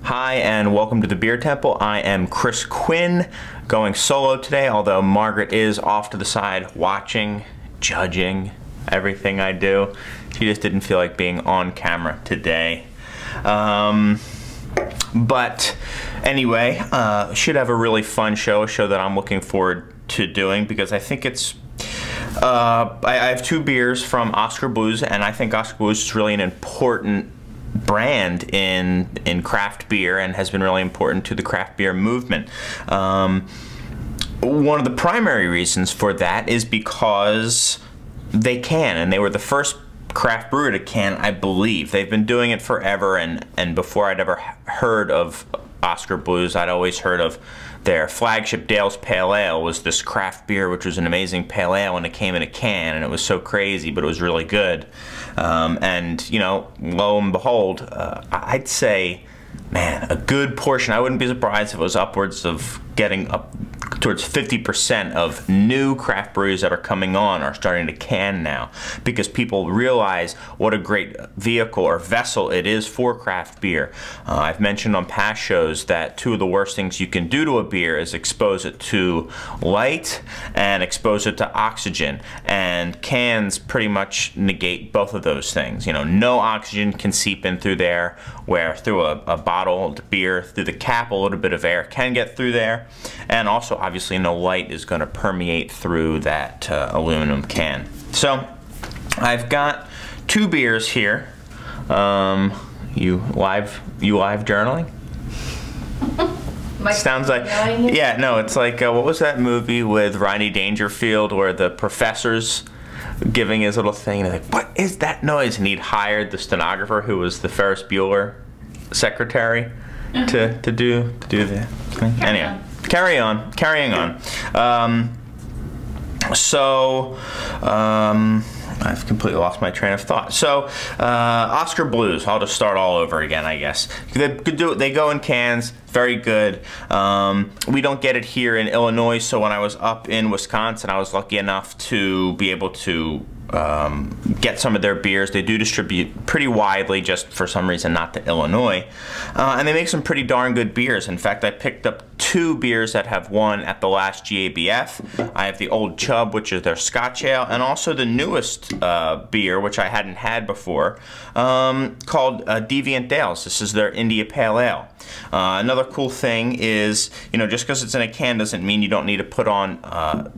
Hi and welcome to the Beer Temple. I am Chris Quinn, going solo today, although Margaret is off to the side watching, judging everything I do. She just didn't feel like being on camera today. But anyway, should have a really fun show, a show that I'm looking forward to doing because I think it's I have two beers from Oskcar Blues, and I think Oskcar Blues is really an important brand in craft beer and has been really important to the craft beer movement. One of the primary reasons for that is because they can, and they were the first craft brewer to can, I believe. They've been doing it forever, and before I'd ever heard of Oskcar Blues, I'd always heard of their flagship Dale's Pale Ale was this craft beer, which was an amazing pale ale, and it came in a can, and it was so crazy, but it was really good. And, you know, lo and behold, I'd say, man, a good portion, I wouldn't be surprised if it was upwards of getting up towards 50% of new craft breweries that are coming on are starting to can now, because people realize what a great vehicle or vessel it is for craft beer. I've mentioned on past shows that two of the worst things you can do to a beer is expose it to light and expose it to oxygen, and cans pretty much negate both of those things. You know, no oxygen can seep in through there, where through a bottled beer, through the cap, a little bit of air can get through there, and also obviously no light is going to permeate through that aluminum can. So I've got two beers here. You live journaling? Sounds like, yeah, no, it's like, what was that movie with Rodney Dangerfield where the professor's giving his little thing and they're like, what is that noise? And he'd hired the stenographer who was the Ferris Bueller secretary to do the thing. Anyway, carrying on. I've completely lost my train of thought. So, Oskcar Blues, I'll just start all over again, I guess. They go in cans, very good. We don't get it here in Illinois, so when I was up in Wisconsin, I was lucky enough to be able to get some of their beers. They do distribute pretty widely, just for some reason not to Illinois. And they make some pretty darn good beers. In fact, I picked up two beers that have won at the last GABF. I have the Old Chub, which is their Scotch Ale, and also the newest beer, which I hadn't had before, called Deviant Dales. This is their India Pale Ale. Another cool thing is, you know, just because it's in a can doesn't mean you don't need to put on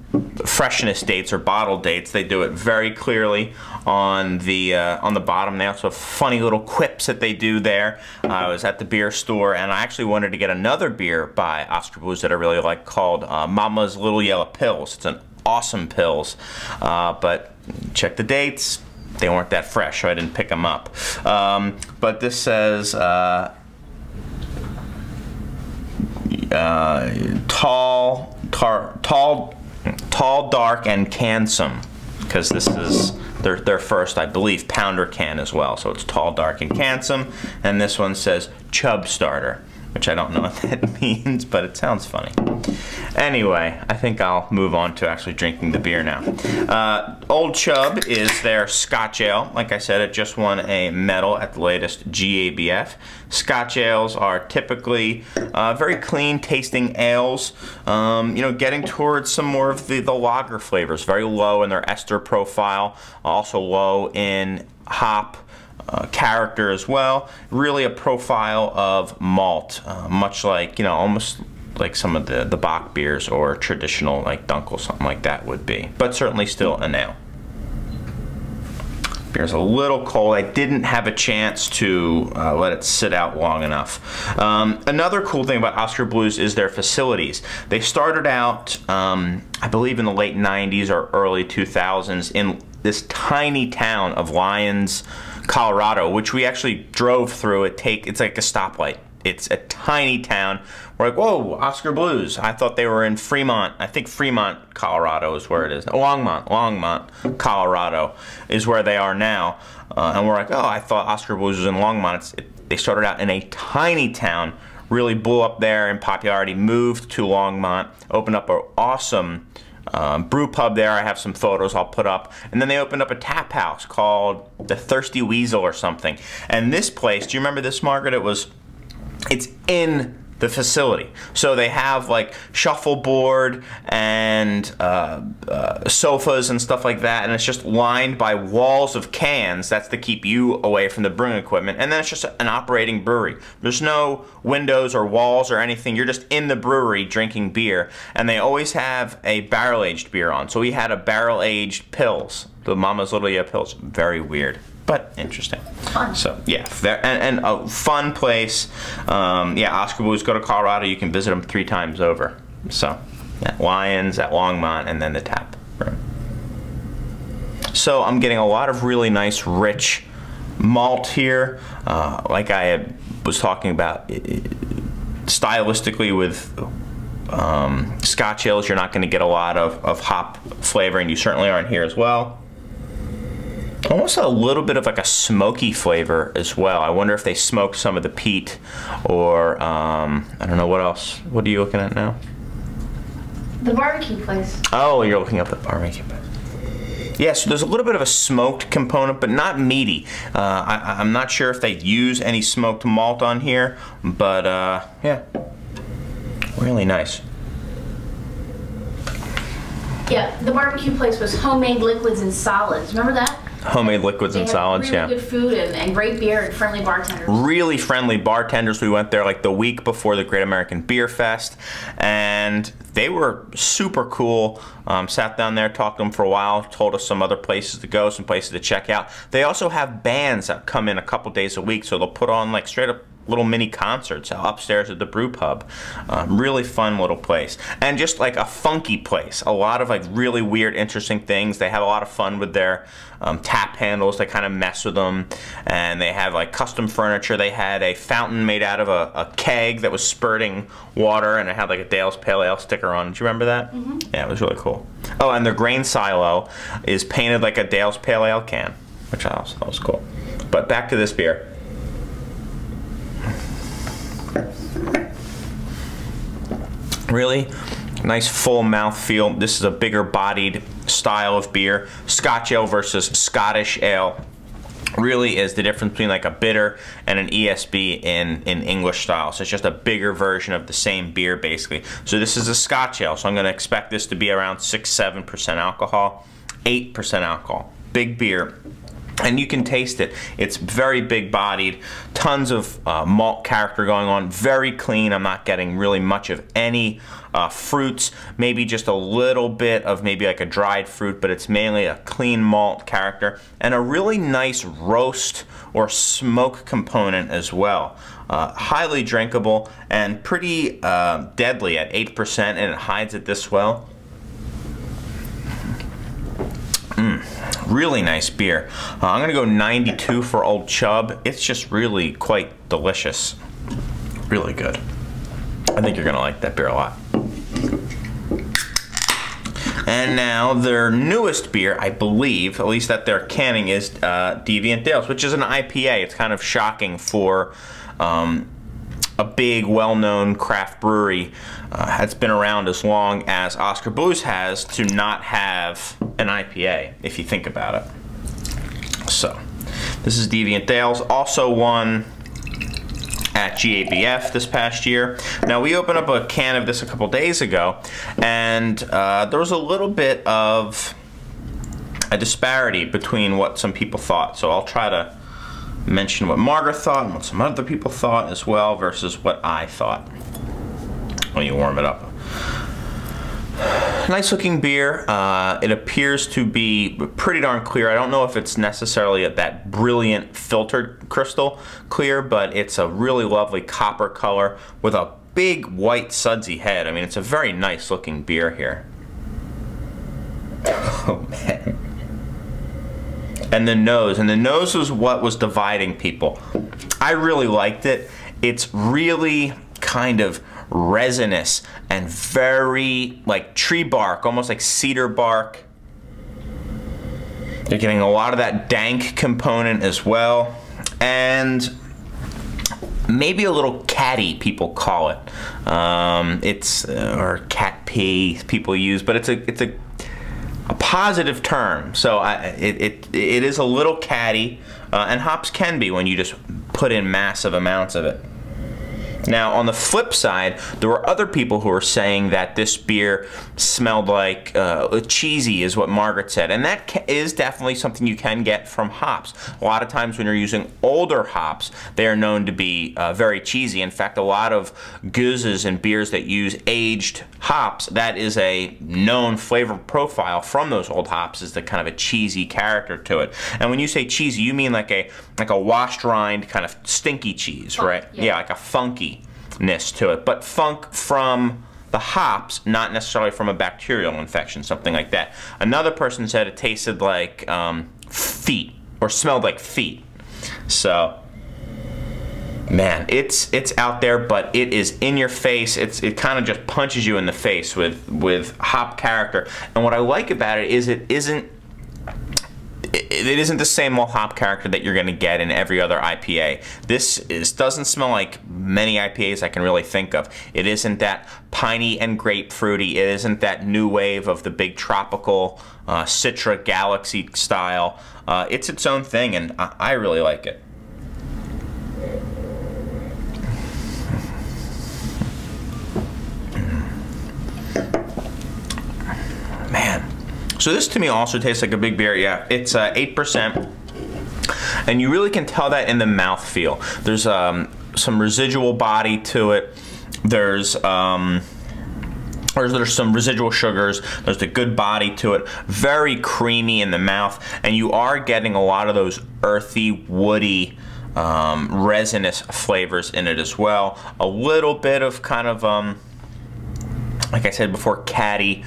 freshness dates or bottle dates. They do it very clearly on the bottom. They also have funny little quips that they do there. I was at the beer store and I actually wanted to get another beer by Oskcar Blues that I really like called Mama's Little Yellow Pills. It's an awesome pills, but check the dates. They weren't that fresh, so I didn't pick them up. But this says tall, dark, and cansome, because this is their first, I believe, pounder can as well. So it's tall, dark, and cansome, and this one says Chub Starter, which I don't know what that means, but it sounds funny. Anyway, I think I'll move on to actually drinking the beer now. Old Chub is their Scotch Ale. Like I said, it just won a medal at the latest GABF. Scotch ales are typically very clean tasting ales, you know, getting towards some more of the lager flavors, very low in their ester profile, also low in hop character as well. Really a profile of malt, much like, you know, almost like some of the Bock beers or traditional like Dunkel, something like that would be, but certainly still an ale. Beer's a little cold. I didn't have a chance to let it sit out long enough. Another cool thing about Oskcar Blues is their facilities. They started out, I believe in the late 90s or early 2000s in this tiny town of Lyons, Colorado, which we actually drove through. It's like a stoplight. It's a tiny town. We're like, whoa, Oskcar Blues. I thought they were in Fremont. I think Fremont, Colorado is where it is. Longmont, Colorado is where they are now. And we're like, oh, I thought Oskcar Blues was in Longmont. They started out in a tiny town, really blew up there in popularity, moved to Longmont, opened up an awesome brew pub there. I have some photos I'll put up. And then they opened up a tap house called the Thirsty Weasel or something. And this place, do you remember this, Margaret? It was it's in the facility. So they have like shuffleboard and sofas and stuff like that, and it's just lined by walls of cans. That's to keep you away from the brewing equipment. And then it's just an operating brewery. There's no windows or walls or anything. You're just in the brewery drinking beer, and they always have a barrel-aged beer on. So we had a barrel-aged Pils, the Mama's Little Yeah Pils. Very weird, but interesting. Fun. So yeah, and a fun place. Yeah, Oskcar Blues. Go to Colorado, you can visit them 3 times over. So at Lyons, at Longmont, and then the tap room. So I'm getting a lot of really nice, rich malt here. Like I was talking about, stylistically with Scotch ales, you're not going to get a lot of hop flavor, and you certainly aren't here as well. Almost a little bit of like a smoky flavor as well. I wonder if they smoked some of the peat, or I don't know what else. What are you looking at now? The barbecue place. Oh, you're looking up the barbecue place. Yeah, so there's a little bit of a smoked component, but not meaty. I'm not sure if they use any smoked malt on here, but yeah, really nice. Yeah, the barbecue place was homemade liquids and solids. Remember that? Homemade liquids and solids, really yeah. Good food and great beer and friendly bartenders. Really friendly bartenders. We went there like the week before the Great American Beer Fest, and they were super cool. Sat down there, talked to them for a while, told us some other places to go, some places to check out. They also have bands that come in a couple days a week, so they'll put on like straight up little mini concerts upstairs at the brew pub. Really fun little place, and just like a funky place. A lot of like really weird, interesting things. They have a lot of fun with their tap handles. They kind of mess with them, and they have like custom furniture. They had a fountain made out of a keg that was spurting water, and it had like a Dale's Pale Ale sticker on. Do you remember that? Mm-hmm. Yeah, it was really cool. Oh, and their grain silo is painted like a Dale's Pale Ale can, which I also thought was cool. But back to this beer. Really nice full mouth feel. This is a bigger bodied style of beer. Scotch ale versus Scottish ale really is the difference between like a bitter and an ESB in English style. So it's just a bigger version of the same beer basically. So this is a Scotch ale, so I'm going to expect this to be around 6-7% alcohol, 8% alcohol. Big beer. And you can taste it. It's very big bodied, tons of malt character going on, very clean. I'm not getting really much of any fruits, maybe just a little bit of maybe like a dried fruit, but it's mainly a clean malt character, and a really nice roast or smoke component as well. Highly drinkable and pretty deadly at 8%, and it hides it this well. Really nice beer. I'm gonna go 92 for Old Chub. It's just really quite delicious. Really good. I think you're gonna like that beer a lot. And now their newest beer, I believe, at least that they're canning, is Deviant Dales, which is an IPA. It's kind of shocking for a big, well-known craft brewery has been around as long as Oskcar Blues has to not have an IPA, if you think about it. So, this is Deviant Dales, also won at GABF this past year. Now, we opened up a can of this a couple days ago, and there was a little bit of a disparity between what some people thought. So I'll try to mention what Margaret thought and what some other people thought as well versus what I thought when you warm it up. Nice looking beer. It appears to be pretty darn clear. I don't know if it's necessarily that brilliant filtered crystal clear, but it's a really lovely copper color with a big white sudsy head. I mean, it's a very nice looking beer here. Oh man. And the nose was what was dividing people. I really liked it. It's really kind of resinous and very like tree bark, almost like cedar bark. You're getting a lot of that dank component as well, and maybe a little catty, people call it. It's or cat pee people use, but it's a positive term. So it is a little catty, and hops can be when you just put in massive amounts of it. Now, on the flip side, there were other people who were saying that this beer smelled like cheesy, is what Margaret said. And that is definitely something you can get from hops. A lot of times when you're using older hops, they are known to be very cheesy. In fact, a lot of guzes and beers that use aged hops, that is a known flavor profile from those old hops, is the kind of a cheesy character to it. And when you say cheesy, you mean like a washed rind kind of stinky cheese, right? Yeah, like a funkiness to it. But funk from the hops, not necessarily from a bacterial infection, something like that. Another person said it tasted like feet, or smelled like feet. So, man, it's out there, but it is in your face. It kind of just punches you in the face with hop character. And what I like about it is it isn't the same old hop character that you're going to get in every other IPA. This doesn't smell like many IPAs I can really think of. It isn't that piney and grapefruity. It isn't that new wave of the big tropical Citra Galaxy style. It's its own thing, and I really like it. Man. So this to me also tastes like a big beer. Yeah, it's 8%, and you really can tell that in the mouthfeel. There's some residual body to it. There's some residual sugars. There's a good body to it. Very creamy in the mouth, and you are getting a lot of those earthy, woody, resinous flavors in it as well. A little bit of kind of, like I said before, caddy.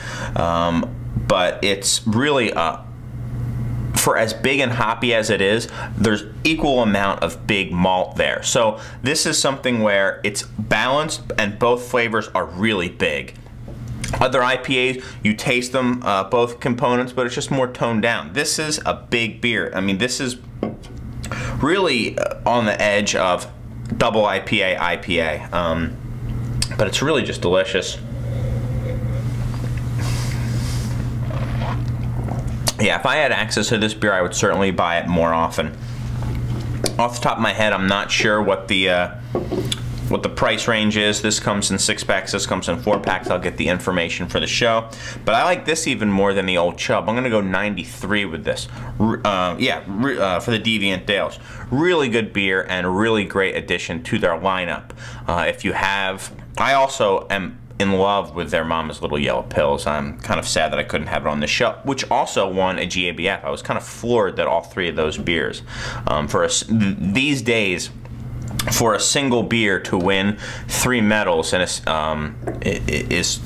But it's really, for as big and hoppy as it is, there's equal amount of big malt there. So this is something where it's balanced and both flavors are really big. Other IPAs, you taste them, both components, but it's just more toned down. This is a big beer. I mean, this is really on the edge of double IPA, but it's really just delicious. Yeah, if I had access to this beer, I would certainly buy it more often. Off the top of my head, I'm not sure what the price range is. This comes in 6-packs, this comes in 4-packs. I'll get the information for the show. But I like this even more than the Old Chub. I'm going to go 93 with this. For the Deviant Dales. Really good beer and a really great addition to their lineup. If you have... I also am in love with their Mama's Little Yellow Pills. I'm kind of sad that I couldn't have it on the show, which also won a GABF. I was kind of floored that all three of those beers, these days, for a single beer to win 3 medals and is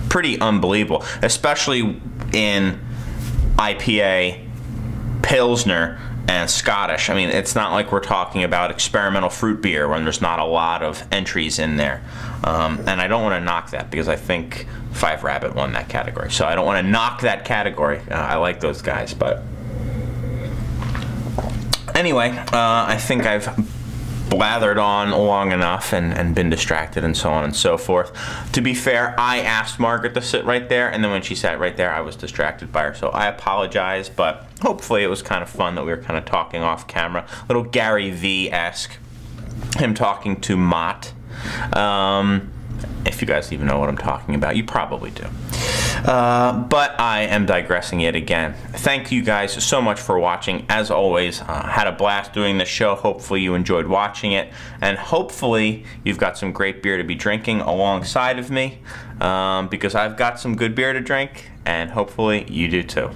pretty unbelievable, especially in IPA, Pilsner, and Scottish. I mean, it's not like we're talking about experimental fruit beer when there's not a lot of entries in there. And I don't want to knock that because I think Five Rabbit won that category. So I don't want to knock that category. I like those guys, but anyway, I think I've blathered on long enough and been distracted and so on and so forth. To be fair, I asked Margaret to sit right there, and then when she sat right there, I was distracted by her. So I apologize, but hopefully it was kind of fun that we were kind of talking off camera. Little Gary V-esque, him talking to Mott. If you guys even know what I'm talking about, you probably do. But I am digressing yet again. Thank you guys so much for watching. As always, had a blast doing this show. Hopefully you enjoyed watching it, and hopefully you've got some great beer to be drinking alongside of me, because I've got some good beer to drink, and hopefully you do too.